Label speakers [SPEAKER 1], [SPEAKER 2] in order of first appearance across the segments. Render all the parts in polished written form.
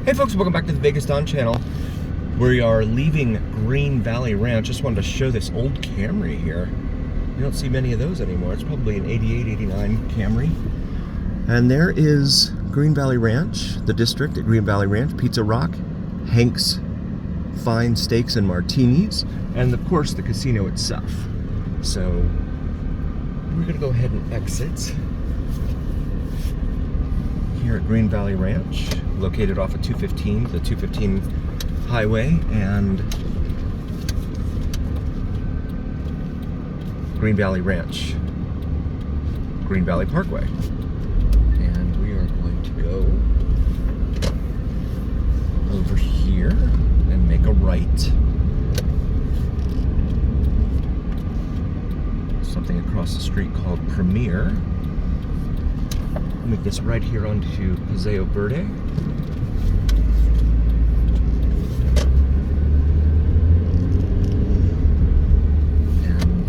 [SPEAKER 1] Hey folks, welcome back to the Vegas Don channel. We are leaving Green Valley Ranch. Just wanted to show this old Camry here. You don't see many of those anymore. It's probably an 88, 89 Camry. And there is Green Valley Ranch, the district at Green Valley Ranch, Pizza Rock, Hank's Fine Steaks and Martinis, and of course the casino itself. So we're gonna go ahead and exit here at Green Valley Ranch, located off of 215, the 215 highway, and Green Valley Ranch, Green Valley Parkway. And we are going to go over here and make a right. Something across the street called Premier. Make this right here onto Paseo Verde. And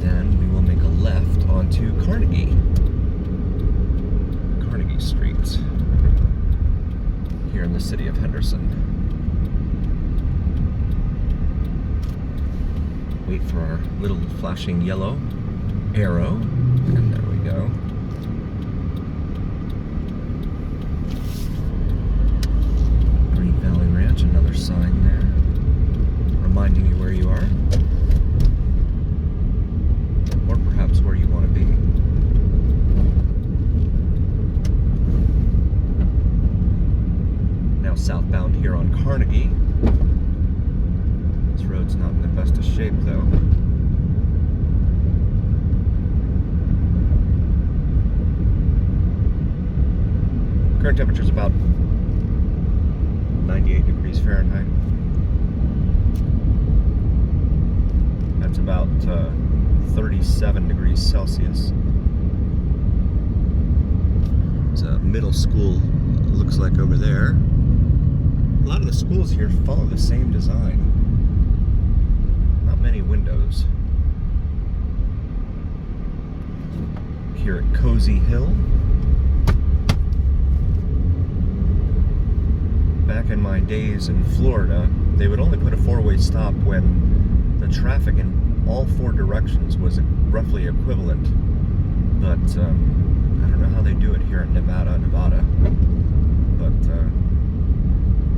[SPEAKER 1] then we will make a left onto Carnegie Street here in the city of Henderson. Wait for our little flashing yellow arrow, and there we go. Another sign there, reminding you where you are, or perhaps where you want to be. Now southbound here on Carnegie. This road's not in the best of shape though. Current temperature is about 98 degrees Fahrenheit. That's about 37 degrees Celsius. It's a middle school, looks like over there. A lot of the schools here follow the same design. Not many windows. Here at Cozy Hill. Back in my days in Florida, they would only put a four-way stop when the traffic in all four directions was roughly equivalent. But I don't know how they do it here in Nevada. But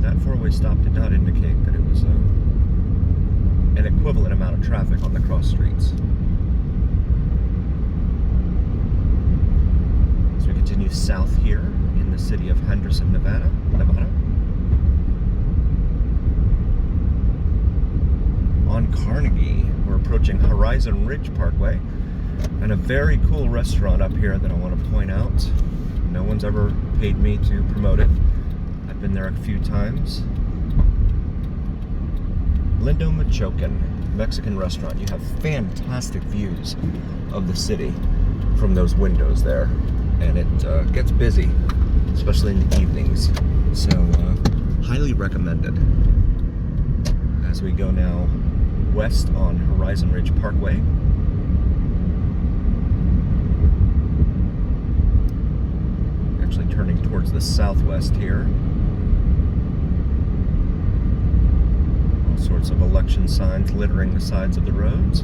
[SPEAKER 1] that four-way stop did not indicate that it was an equivalent amount of traffic on the cross streets. So we continue south here in the city of Henderson, Nevada. On Carnegie, we're approaching Horizon Ridge Parkway, and a very cool restaurant up here that I want to point out. No one's ever paid me to promote it. I've been there a few times. Lindo Machocan, Mexican restaurant. You have fantastic views of the city from those windows there, and it gets busy, especially in the evenings. So, highly recommended. As we go now west on Horizon Ridge Parkway. Actually turning towards the southwest here. All sorts of election signs littering the sides of the roads.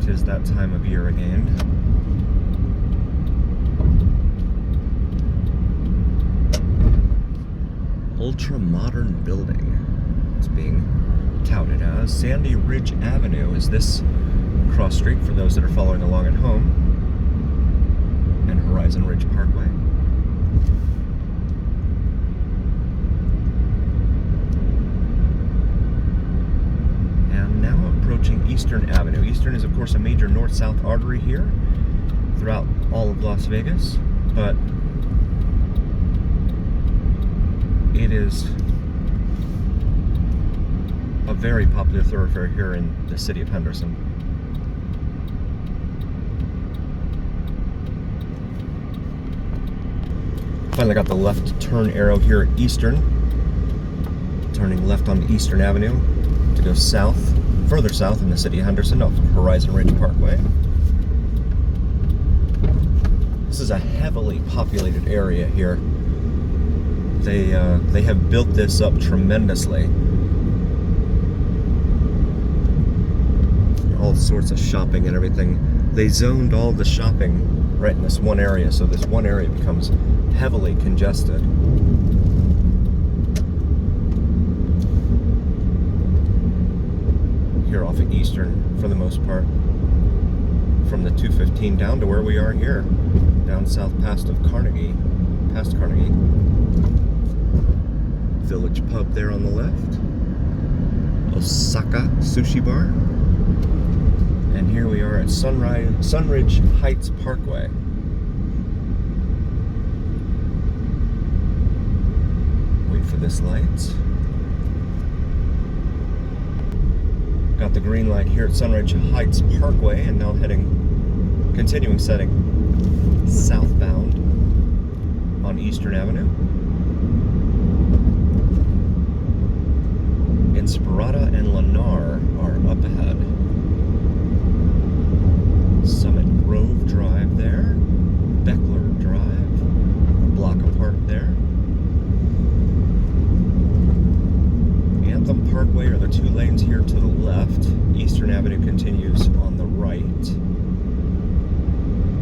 [SPEAKER 1] Tis that time of year again. Ultra-modern building. It's being touted as Sandy Ridge Avenue is this cross street for those that are following along at home, and Horizon Ridge Parkway. And now approaching Eastern Avenue. Eastern is of course a major north-south artery here throughout all of Las Vegas, but it is a very popular thoroughfare here in the city of Henderson. Finally got the left turn arrow here at Eastern. Turning left on Eastern Avenue to go south, further south in the city of Henderson, off Horizon Ridge Parkway. This is a heavily populated area here. They have built this up tremendously. All sorts of shopping and everything. They zoned all the shopping right in this one area, so this one area becomes heavily congested. Here off of Eastern, for the most part. From the 215 down to where we are here. Down south past Carnegie. Village Pub there on the left. Osaka Sushi Bar. And here we are at Sunridge Heights Parkway. Wait for this light. Got the green light here at Sunridge Heights Parkway, and now continuing setting southbound on Eastern Avenue. Inspirata and Lennar are up ahead. Summit Grove Drive there. Beckler Drive, a block apart there. Anthem Parkway are the two lanes here to the left. Eastern Avenue continues on the right.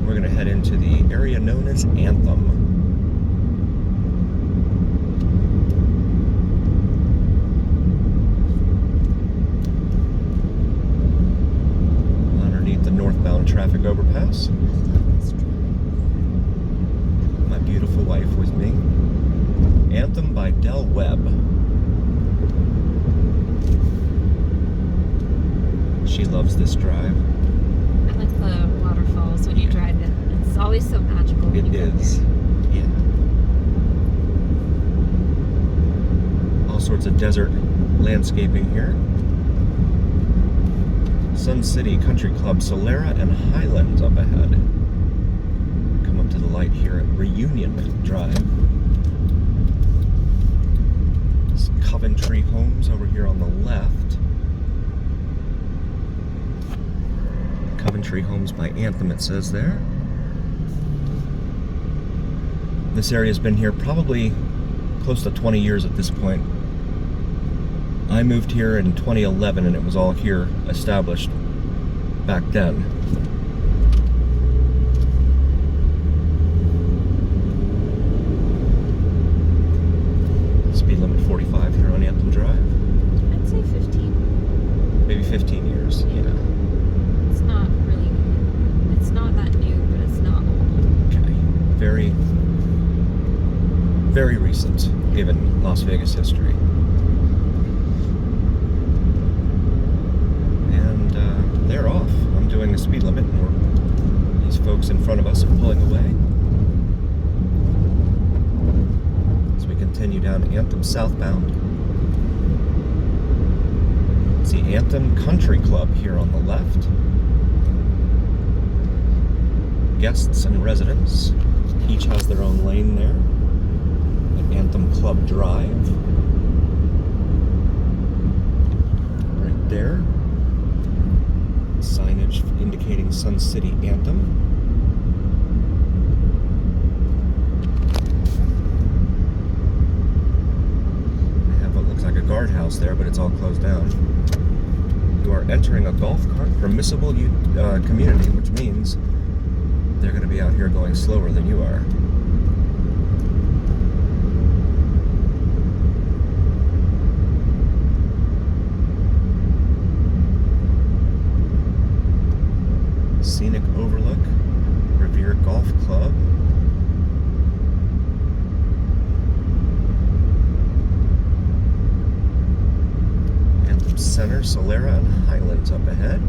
[SPEAKER 1] We're going to head into the area known as Anthem. Underneath the northbound traffic overpass. My beautiful wife with me. Anthem by Del Webb. She loves this drive.
[SPEAKER 2] I like the waterfalls when you drive it. It's always so magical.
[SPEAKER 1] It is. Yeah. All sorts of desert landscaping here. Sun City Country Club, Solera and Highlands up ahead. Come up to the light here at Reunion Drive. Some Coventry Homes over here on the left. Coventry Homes by Anthem, it says there. This area's been here probably close to 20 years at this point. I moved here in 2011 and it was all here established back then. Speed limit 45 here on Anthem Drive.
[SPEAKER 2] I'd say 15.
[SPEAKER 1] Maybe 15 years, yeah.
[SPEAKER 2] It's not that new, but it's not old.
[SPEAKER 1] Okay. Very, very recent, given Las Vegas history. And they're off. I'm doing the speed limit, and these folks in front of us are pulling away. As we continue down Anthem southbound. See Anthem Country Club here on the left. Guests and residents each has their own lane there at Anthem Club Drive. Right there. Signage indicating Sun City Anthem. They have what looks like a guardhouse there, but it's all closed down. You are entering a golf cart permissible community, which means they're going to be out here going slower than you are. Scenic Overlook, Revere Golf Club. Anthem Center, Solera and Highlands up ahead.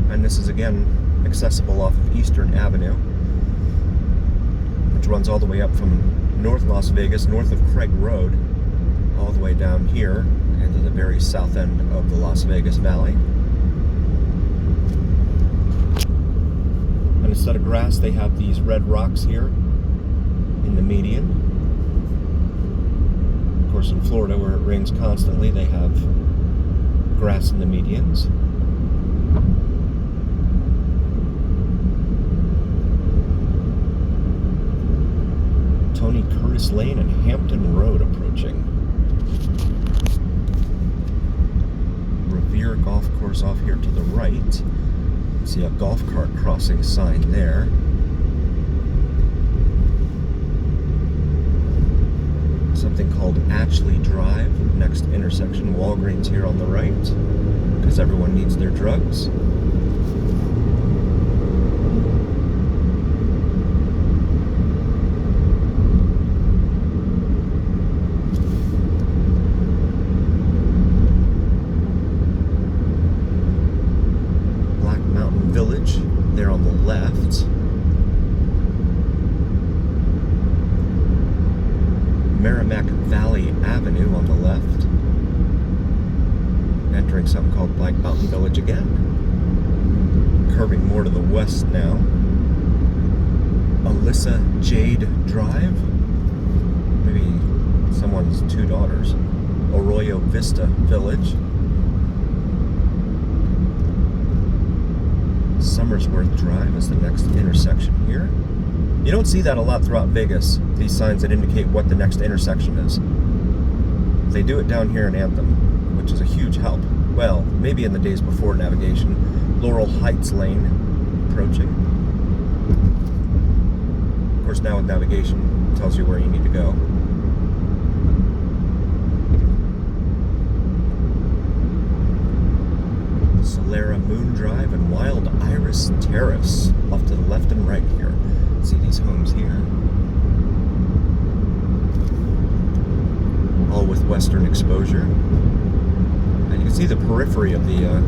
[SPEAKER 1] And this is again accessible off of Eastern Avenue, which runs all the way up from North Las Vegas, north of Craig Road, all the way down here into the very south end of the Las Vegas Valley. And instead of grass, they have these red rocks here in the median. Of course, in Florida, where it rains constantly, they have grass in the medians. Tony Curtis Lane and Hampton Road approaching. Revere Golf Course off here to the right. See a golf cart crossing sign there. Something called Ashley Drive, next intersection. Walgreens here on the right, because everyone needs their drugs. Village there on the left. Merrimack Valley Avenue on the left. Entering something called Black Mountain Village again. Curving more to the west now. Alyssa Jade Drive. Maybe someone's two daughters. Arroyo Vista Village. Summersworth Drive is the next intersection here. You don't see that a lot throughout Vegas, these signs that indicate what the next intersection is. They do it down here in Anthem, which is a huge help. Well, maybe in the days before navigation. Laurel Heights Lane approaching. Of course, now with navigation, it tells you where you need to go. Solera Moon Drive and Wild Iris Terrace off to the left and right here. See these homes here. All with western exposure. And you can see the periphery of the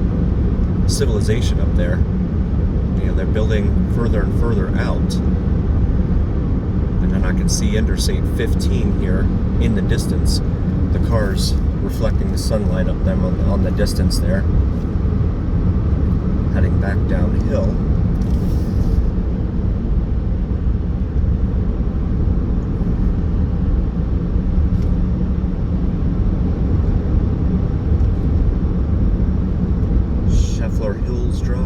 [SPEAKER 1] civilization up there. You know, they're building further and further out. And then I can see Interstate 15 here in the distance. The cars reflecting the sunlight up them on the distance there. Heading back downhill. Scheffler Hills Drive.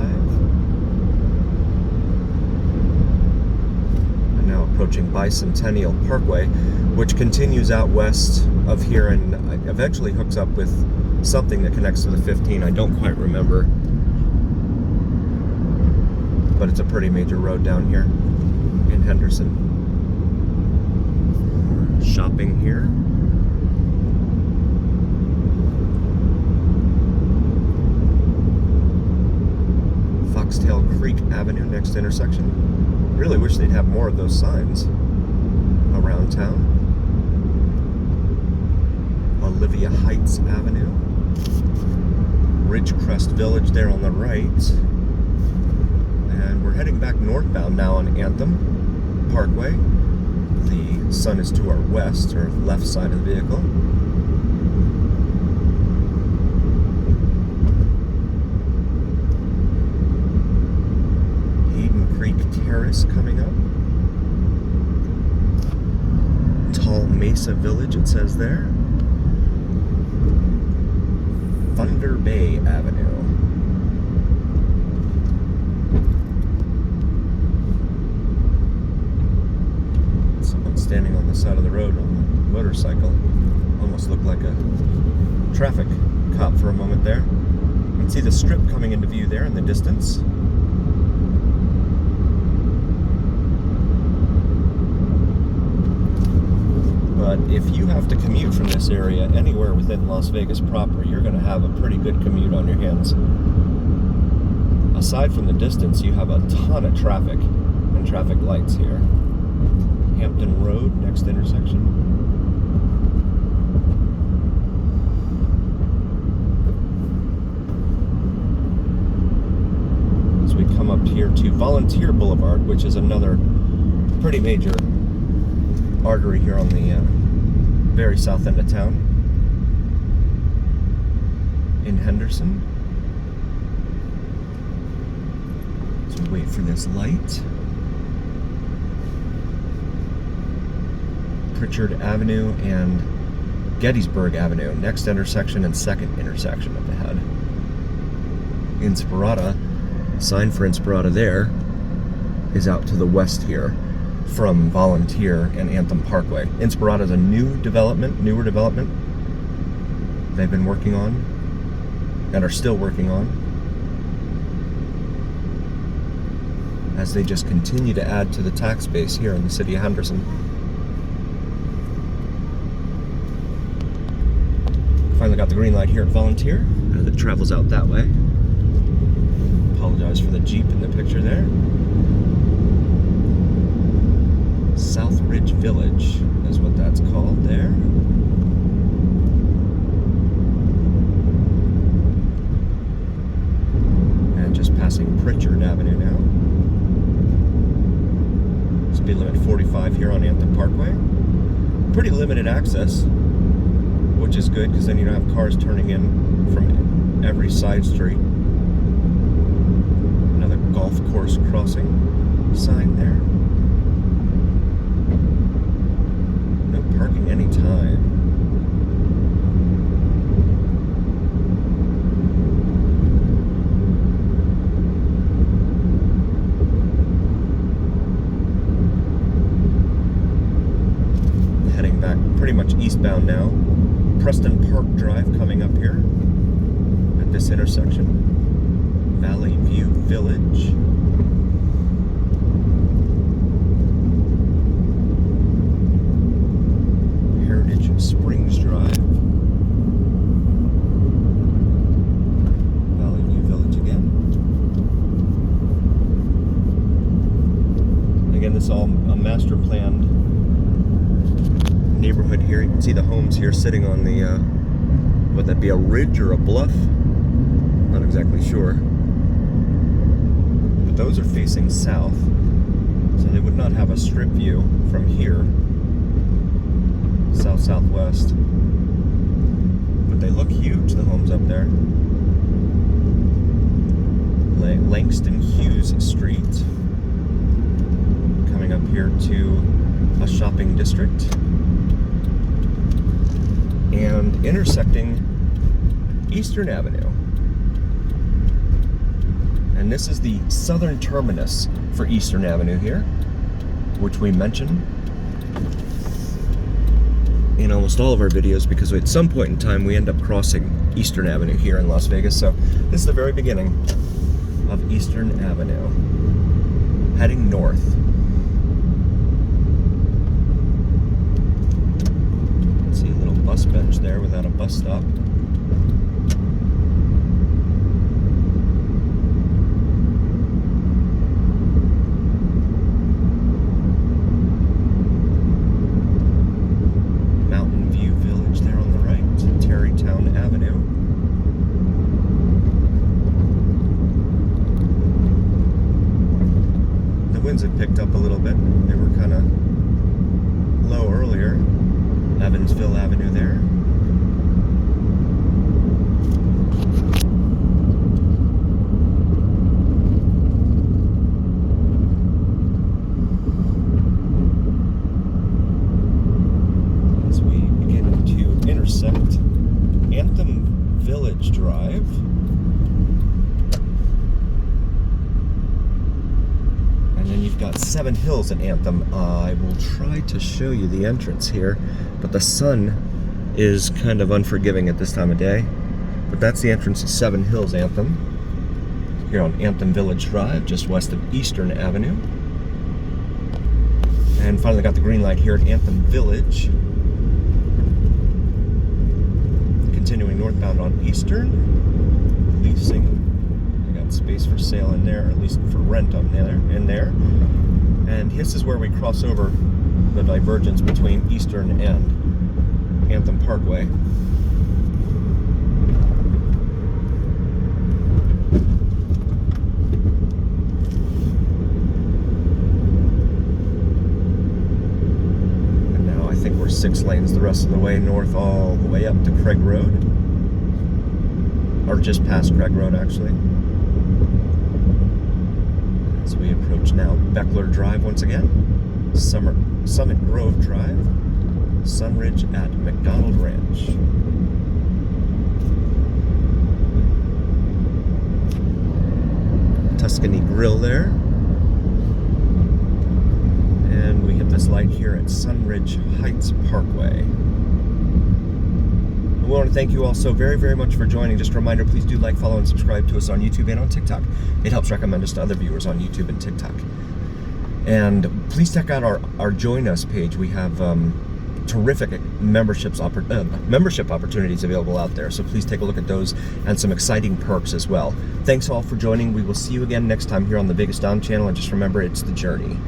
[SPEAKER 1] And now approaching Bicentennial Parkway, which continues out west of here and eventually hooks up with something that connects to the 15. I don't quite remember. But it's a pretty major road down here in Henderson. Shopping here. Foxtail Creek Avenue, next intersection. Really wish they'd have more of those signs around town. Olivia Heights Avenue. Ridgecrest Village there on the right. And we're heading back northbound now on Anthem Parkway. The sun is to our west, or left side of the vehicle. Hayden Creek Terrace coming up. Tall Mesa Village, it says there. Thunder Bay Avenue. Standing on the side of the road on a motorcycle. Almost looked like a traffic cop for a moment there. You can see the strip coming into view there in the distance. But if you have to commute from this area anywhere within Las Vegas proper, you're going to have a pretty good commute on your hands. Aside from the distance, you have a ton of traffic and traffic lights here. Hampton Road, next intersection. As we come up here to Volunteer Boulevard, which is another pretty major artery here on the very south end of town in Henderson. So we wait for this light. Pritchard Avenue and Gettysburg Avenue, next intersection and second intersection up ahead. Inspirata, sign for Inspirata there, is out to the west here. from Volunteer and Anthem Parkway. Inspirada is a newer development they've been working on and are still working on as they just continue to add to the tax base here in the city of Henderson. Finally got the green light here at Volunteer as it travels out that way. Apologize for the Jeep in the picture there. South Ridge Village is what that's called there. And just passing Pritchard Avenue now. Speed limit 45 here on Anthem Parkway. Pretty limited access, which is good because then you don't have cars turning in from every side street. Another golf course crossing sign there. No parking anytime. Heading back pretty much eastbound now. Preston Park Drive coming up here at this intersection. Valley View Village. Heritage Springs Drive. Valley View Village again. Again, this is all a master planned neighborhood here. You can see the homes here sitting on the, would that be a ridge or a bluff? Not exactly sure. But those are facing south, so they would not have a strip view from here, south-southwest. But they look huge, the homes up there. Langston Hughes Street, coming up here to a shopping district. And intersecting Eastern Avenue. And this is the southern terminus for Eastern Avenue here, which we mention in almost all of our videos because at some point in time we end up crossing Eastern Avenue here in Las Vegas. So this is the very beginning of Eastern Avenue, heading north. Bus bench there without a bus stop. Mountain View Village there on the right. Terrytown Avenue. The winds had picked up a little bit. They were kind of low earlier. Evansville Avenue there. As we begin to intersect Anthem Village Drive. And then you've got Seven Hills at Anthem. I will try to show you the entrance here, but the sun is kind of unforgiving at this time of day. But that's the entrance to Seven Hills Anthem, here on Anthem Village Drive, just west of Eastern Avenue. And finally got the green light here at Anthem Village. Continuing northbound on Eastern, leasing. We got space for sale in there, or at least for rent on there, in there. And this is where we cross over the divergence between Eastern and Anthem Parkway. And now I think we're 6 lanes the rest of the way north, all the way up to Craig Road. Or just past Craig Road, actually. As we approach now Beckler Drive once again. Summit Grove Drive, Sunridge at McDonald Ranch. Tuscany Grill there. And we hit this light here at Sunridge Heights Parkway. We want to thank you all so very, very much for joining. Just a reminder, please do like, follow, and subscribe to us on YouTube and on TikTok. It helps recommend us to other viewers on YouTube and TikTok. And please check out our Join Us page. We have terrific membership opportunities available out there. So please take a look at those and some exciting perks as well. Thanks all for joining. We will see you again next time here on the Biggest Dom channel. And just remember, it's the journey.